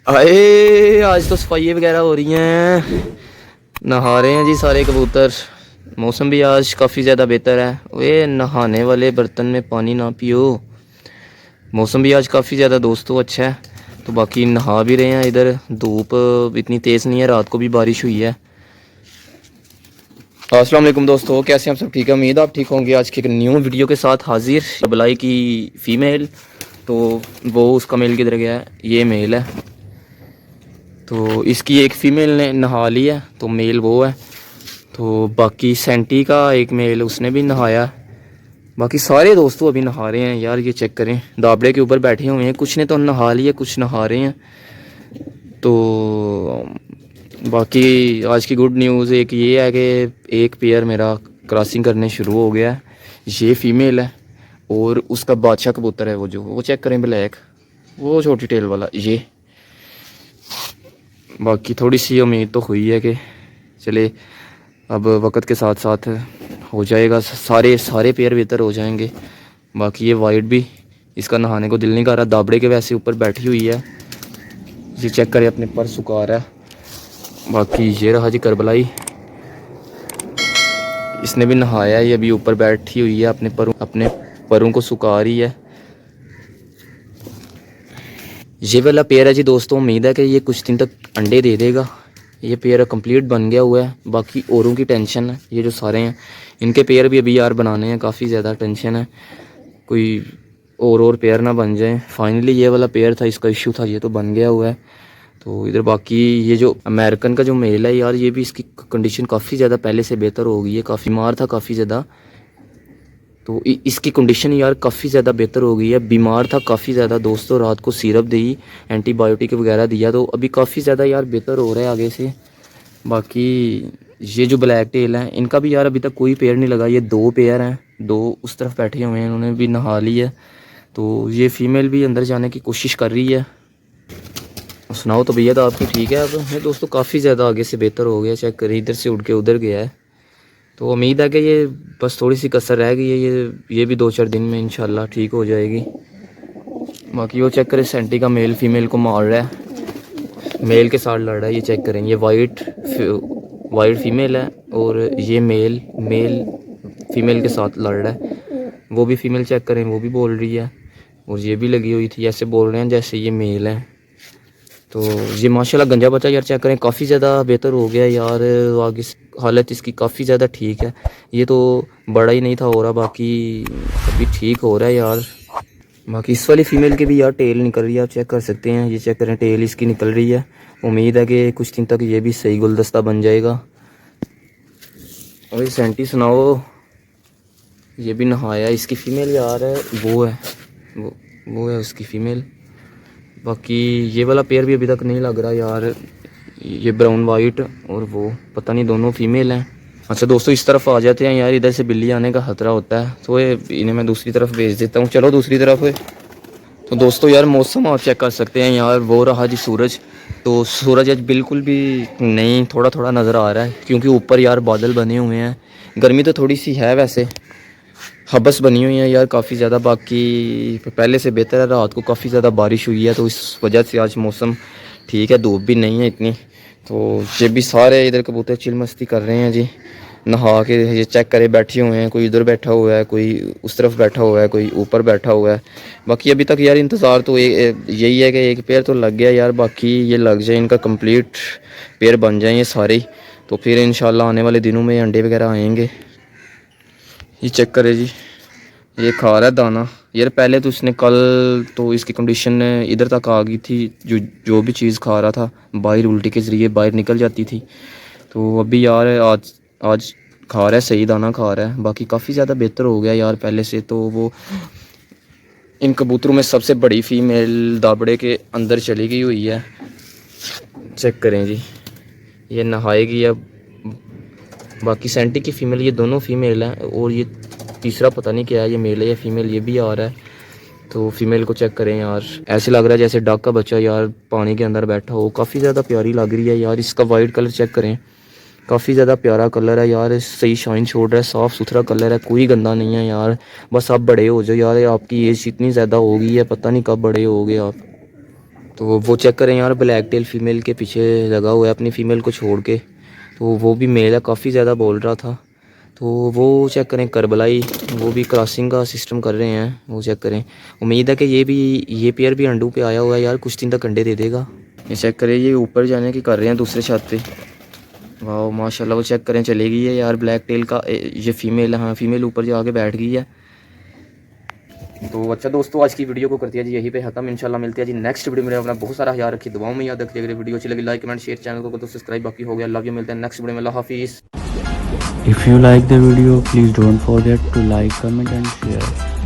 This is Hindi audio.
आए आज तो सफाई वगैरह हो रही हैं, नहा रहे हैं जी सारे कबूतर। मौसम भी आज काफ़ी ज़्यादा बेहतर है। वे नहाने वाले बर्तन में पानी ना पियो। मौसम भी आज काफ़ी ज़्यादा दोस्तों अच्छा है, तो बाकी नहा भी रहे हैं। इधर धूप इतनी तेज़ नहीं है, रात को भी बारिश हुई है। अस्सलाम वालेकुम दोस्तों, कैसे हैं आप सब? ठीक है, उम्मीद आप ठीक होंगे। आज की एक न्यू वीडियो के साथ हाजिर। बलाई की फ़ीमेल, तो वो उसका मेल किधर गया है? ये मेल है, तो इसकी एक फ़ीमेल ने नहा ली है, तो मेल वो है। तो बाकी सेंटी का एक मेल उसने भी नहाया। बाकी सारे दोस्तों अभी नहा रहे हैं यार। ये चेक करें, दाबड़े के ऊपर बैठे हुए हैं। कुछ ने तो नहा लिया, कुछ नहा रहे हैं। तो बाकी आज की गुड न्यूज़ एक ये है कि एक पेयर मेरा क्रॉसिंग करने शुरू हो गया है। ये फ़ीमेल है और उसका बादशाह कबूतर है, वो चेक करें, ब्लैक, वो छोटी टेल वाला ये। बाकी थोड़ी सी उम्मीद तो हुई है कि चले अब वक्त के साथ साथ हो जाएगा, सारे सारे पेयर बेहतर हो जाएंगे। बाकी ये वाइट भी, इसका नहाने को दिल नहीं कर रहा, दाबड़े के वैसे ऊपर बैठी हुई है। ये चेक करें, अपने पर सुखा रहा है। बाकी ये रहा जी करबलाई, इसने भी नहाया है। ये अभी ऊपर बैठी हुई है, अपने परों को सुखा रही है। ये वाला पेयर है जी दोस्तों, उम्मीद है कि ये कुछ दिन तक अंडे दे देगा। ये पेयर कंप्लीट बन गया हुआ है। बाकी औरों की टेंशन है, ये जो सारे हैं इनके पेयर भी अभी यार बनाने हैं। काफ़ी ज़्यादा टेंशन है, कोई और पेयर ना बन जाए। फाइनली ये वाला पेयर था, इसका इशू था, ये तो बन गया हुआ है। तो इधर बाकी ये जो अमेरिकन का जो मेल है यार, ये भी इसकी कंडीशन काफ़ी ज़्यादा पहले से बेहतर हो गई है। काफ़ी बीमार था काफ़ी ज़्यादा, तो इसकी कंडीशन यार काफ़ी ज़्यादा बेहतर हो गई है। बीमार था काफ़ी ज़्यादा दोस्तों, रात को सिरप दी, एंटीबायोटिक वगैरह दिया, तो अभी काफ़ी ज़्यादा यार बेहतर हो रहा है आगे से। बाकी ये जो ब्लैक टेल है, इनका भी यार अभी तक कोई पेयर नहीं लगा। ये दो पेयर हैं, दो उस तरफ बैठे हुए हैं, इन्होंने भी नहा ली है। तो ये फ़ीमेल भी अंदर जाने की कोशिश कर रही है। सुनाओ तो भैया, तो आपकी ठीक है? अब ये दोस्तों काफ़ी ज़्यादा आगे से बेहतर हो गया। चेक करिए, इधर से उड़ के उधर गया है। तो उम्मीद है कि ये बस थोड़ी सी कसर रह गई है, ये भी 2-4 दिन में इंशाल्लाह ठीक हो जाएगी। बाकी वो चेक करें, सेंटी का मेल फीमेल को मार रहा है, मेल के साथ लड़ रहा है। ये चेक करें, ये वाइट फीमेल है और ये मेल फीमेल के साथ लड़ रहा है। वो भी फीमेल चेक करें, वो भी बोल रही है, और ये भी लगी हुई थी। ऐसे बोल रहे हैं जैसे ये मेल है। तो ये माशाल्लाह गंजा बच्चा यार चेक करें, काफ़ी ज़्यादा बेहतर हो गया यार। आगे हालत इसकी काफ़ी ज़्यादा ठीक है। ये तो बड़ा ही नहीं था हो रहा, बाकी अभी ठीक हो रहा है यार। बाकी इस वाली फ़ीमेल की भी यार टेल निकल रही है, आप चेक कर सकते हैं। ये चेक करें, टेल इसकी निकल रही है। उम्मीद है कि कुछ दिन तक ये भी सही गुलदस्ता बन जाएगा। और ये सेंटी सुनाओ, ये भी नहाया। इसकी फ़ीमेल यार है, वो है उसकी फ़ीमेल। बाकी ये वाला पेयर भी अभी तक नहीं लग रहा यार। ये ब्राउन वाइट और वो पता नहीं, दोनों फीमेल हैं। अच्छा दोस्तों, इस तरफ आ जाते हैं यार, इधर से बिल्ली आने का खतरा होता है, तो ये इन्हें मैं दूसरी तरफ भेज देता हूँ। चलो दूसरी तरफ है। तो दोस्तों यार मौसम आप चेक कर सकते हैं यार, वो रहा जी सूरज। तो सूरज आज बिल्कुल भी नहीं, थोड़ा थोड़ा नज़र आ रहा है, क्योंकि ऊपर यार बादल बने हुए हैं। गर्मी तो थोड़ी सी है वैसे, हबस बनी हुई है यार काफ़ी ज़्यादा। बाकी पहले से बेहतर है, रात को काफ़ी ज़्यादा बारिश हुई है, तो इस वजह से आज मौसम ठीक है, धूप भी नहीं है इतनी। तो ये भी सारे इधर कबूतर चिल मस्ती कर रहे हैं जी, नहा के। ये चेक करे, बैठे हुए हैं, कोई इधर बैठा हुआ है, कोई उस तरफ बैठा हुआ है, कोई ऊपर बैठा हुआ है। बाकी अभी तक यार इंतज़ार तो यही है कि एक पेयर तो लग गया यार। बाकी ये लग जाए, इनका कंप्लीट पेयर बन जाए ये सारे ही, तो फिर इंशाल्लाह आने वाले दिनों में अंडे वगैरह आएंगे। ये चेक करे जी, ये खा रहा है दाना यार। पहले तो इसने कल तो इसकी कंडीशन इधर तक आ गई थी, जो भी चीज़ खा रहा था बाहर उल्टी के ज़रिए बाहर निकल जाती थी। तो अभी यार आज खा रहा है, सही दाना खा रहा है। बाकी काफ़ी ज़्यादा बेहतर हो गया यार पहले से। तो वो इन कबूतरों में सबसे बड़ी फ़ीमेल दाबड़े के अंदर चली गई हुई है। चेक करें जी, ये नहाएगी अब। बाकी सेंटी की फ़ीमेल, ये दोनों फीमेल हैं, और ये तीसरा पता नहीं क्या है, ये मेल है या फीमेल, ये भी आ रहा है। तो फीमेल को चेक करें यार, ऐसे लग रहा है जैसे डक का बच्चा यार पानी के अंदर बैठा हो। काफ़ी ज़्यादा प्यारी लग रही है यार। इसका वाइट कलर चेक करें, काफ़ी ज़्यादा प्यारा कलर है यार। सही शाइन छोड़ रहा है, साफ़ सुथरा कलर है, कोई गंदा नहीं है यार। बस आप बड़े हो जाओ यार, आपकी एज इतनी ज़्यादा हो गई है, पता नहीं कब बड़े हो गए आप। तो वो चेक करें यार, ब्लैक टेल फीमेल के पीछे लगा हुआ है अपनी फ़ीमेल को छोड़ के। तो वो भी मेल है, काफ़ी ज़्यादा बोल रहा था। तो वो चेक करें करबलाई, वो भी क्रॉसिंग का सिस्टम कर रहे हैं, वो चेक करें। उम्मीद है कि ये पेयर भी अंडों पे आया हुआ है यार, कुछ दिन तक अंडे दे देगा। ये चेक करें, ये ऊपर जाने की कर रहे हैं दूसरे छत पे। वाह माशाल्लाह, वो चेक करें चले गई है यार ब्लैक टेल का ये फ़ीमेल है। हाँ फीमेल ऊपर जाके बैठ गई है। तो अच्छा दोस्तों, आज की वीडियो को करती है जी यहीं पे खत्म। इंशाल्लाह मिलते हैं जी नेक्स्ट वीडियो में। अपना बहुत सारा ख्याल रखिए, दुआओं में याद रखिए। अगर वीडियो अच्छी लगी लाइक कमेंट शेयर, चैनल को तो सब्सक्राइब बाकी हो गया। लव यू, मिलते हैं नेक्स्ट वीडियो में। अल्लाह हाफिज़। If you like the video, please don't forget to like, comment and share.